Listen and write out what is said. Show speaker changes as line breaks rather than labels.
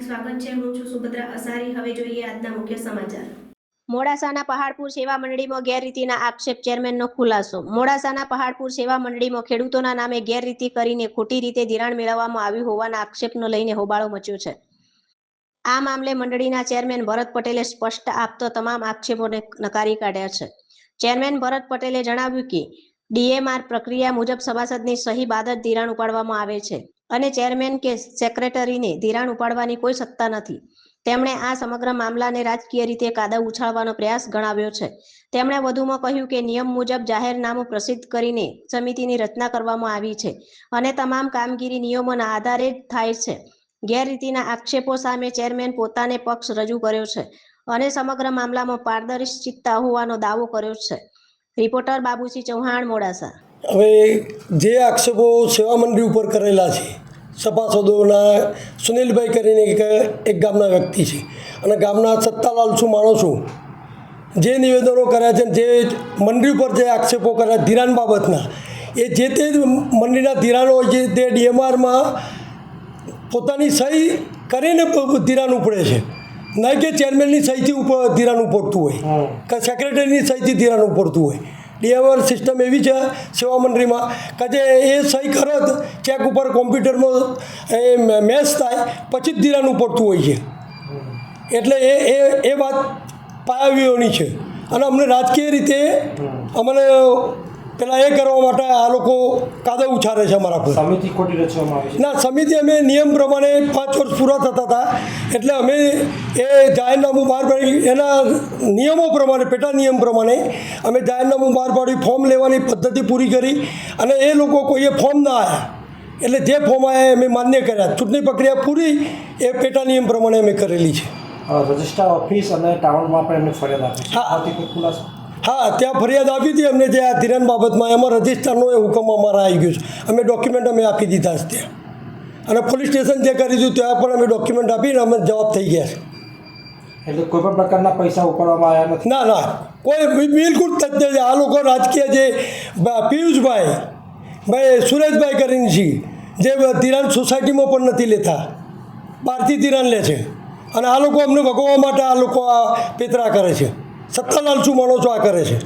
સ્વાગત છે। હું છું સુભદ્રા અસારી। હવે જોઈએ આજના મુખ્ય સમાચાર।
મોડાસાના પહાડપુર સેવા મંડળીમાં ગેરરીતિના આક્ષેપ, ચેરમેનનો ખુલાસો। મોડાસાના પહાડપુર સેવા મંડળીમાં ખેડૂતોના નામે ગેરરીતિ કરીને ખોટી રીતે ધિરાણ મેળવવામાં આવ્યું હોવાના આક્ષેપનો લઈને હોબાળો મચ્યો છે। આ મામલે મંડળીના ચેરમેન ભરત પટેલે સ્પષ્ટ આપતો તમામ આક્ષેપોને નકારી કાઢ્યા છે। ચેરમેન ભરત પટેલે જણાવ્યું કે ડીએમઆર પ્રક્રિયા મુજબ સભાસદની સહી બાદ જ ધિરાણ ઉપાડવામાં આવે છે અને ચેરમેન કે સેક્રેટરીને ધિરાણ ઉપાડવાની કોઈ સત્તા નથી। તેમણે આ સમગ્ર મામલાને રાજકીય રીતે કાદવ ઉછાળવાનો પ્રયાસ ગણાવ્યો છે। તેમણે વધુમાં કહ્યું કે નિયમ મુજબ જાહેરનામું પ્રસિદ્ધ કરીને સમિતિની રચના કરવામાં આવી છે અને તમામ કામગીરી નિયમોના આધારે જ થાય છે। ગેરરીતિના આક્ષેપો સામે ચેરમેન પોતાને પક્ષ રજૂ કર્યો છે અને સમગ્ર મામલામાં પારદર્શિતા હોવાનો દાવો કર્યો છે। રિપોર્ટર બાબુસિંહ ચૌહાણ, મોડાસા।
હવે જે આક્ષેપો સેવા મંડળી ઉપર કરેલા છે, સભાસદોના સુનિલભાઈ કરીને એક ગામના વ્યક્તિ છે અને ગામના સત્તાલાલસુ માણસો જે નિવેદનો કર્યા છે, જે મંડળી ઉપર જે આક્ષેપો કર્યા ધિરાણ બાબતના, એ જે તે મંડળીના ધિરાણો હોય છે તે ડીએમઆરમાં પોતાની સહી કરીને ધિરાણ ઉપડે છે, નહીં કે ચેરમેનની સહીથી ધિરાણ ઉપડતું હોય કે સેક્રેટરીની સહીથી ધિરાણ ઉપડતું હોય। ડીએમઆર સિસ્ટમ એવી છે સેવા મંડળીમાં કે જે એ સહી કરે ચેક ઉપર કોમ્પ્યુટરમાં એ મેચ થાય પછી જ ધિરાણ ઉપડતું હોય છે। એટલે એ વાત પાયાવીઓની છે અને અમને રાજકીય રીતે અમને પેલા એ કરવા માટે આ લોકો કાદવ ઉછાળે છે અમારા પર।
સમિતિ ખોટી રચવામાં આવી છે?
ના, સમિતિ અમે નિયમ પ્રમાણે 5 વર્ષ પૂરા થતા હતા એટલે અમે એ જાહેરનામું બહાર પાડી, એના નિયમો પ્રમાણે, પેટા નિયમ પ્રમાણે અમે જાહેરનામું બહાર પાડી, ફોર્મ લેવાની પદ્ધતિ પૂરી કરી અને એ લોકો કોઈએ ફોર્મ ના આવ્યા એટલે જે ફોર્મ આવ્યા અમે માન્ય કર્યા। ચૂંટણી પ્રક્રિયા પૂરી એ પેટા નિયમ પ્રમાણે અમે કરેલી છે।
રજિસ્ટ્રાર ઓફિસ અને ટાઉનમાં પણ એમને ફરિયાદ આપી છે?
હા,
કોઈ ખુલાસો?
હા, ત્યાં ફરિયાદ આપી હતી અમને જે આ ધિરાણ બાબતમાં, એમાં રજિસ્ટ્રારનો એ હુકમ અમારા આવી ગયો છે। અમે ડોક્યુમેન્ટ અમે આપી દીધા છે ત્યાં અને પોલીસ સ્ટેશન જે કરી દીધું ત્યાં પણ અમે ડોક્યુમેન્ટ આપીને અમે જવાબ થઈ ગયા છે।
એટલે કોઈ પણ પ્રકારના પૈસા ઉપાડવામાં આવ્યા નથી?
ના ના, કોઈ બિલકુલ તથ્ય છે। આ લોકો રાજકીય જે પિયુષભાઈ સુરેશભાઈ કરીને છે, જે ધિરાણ સોસાયટીમાં પણ નથી લેતા, બહારથી ધિરાણ લે છે અને આ લોકો અમને ભગવવા માટે આ લોકો આ પેતરા કરે છે। સત્તાલાલસુ માણસો આ કરે છે।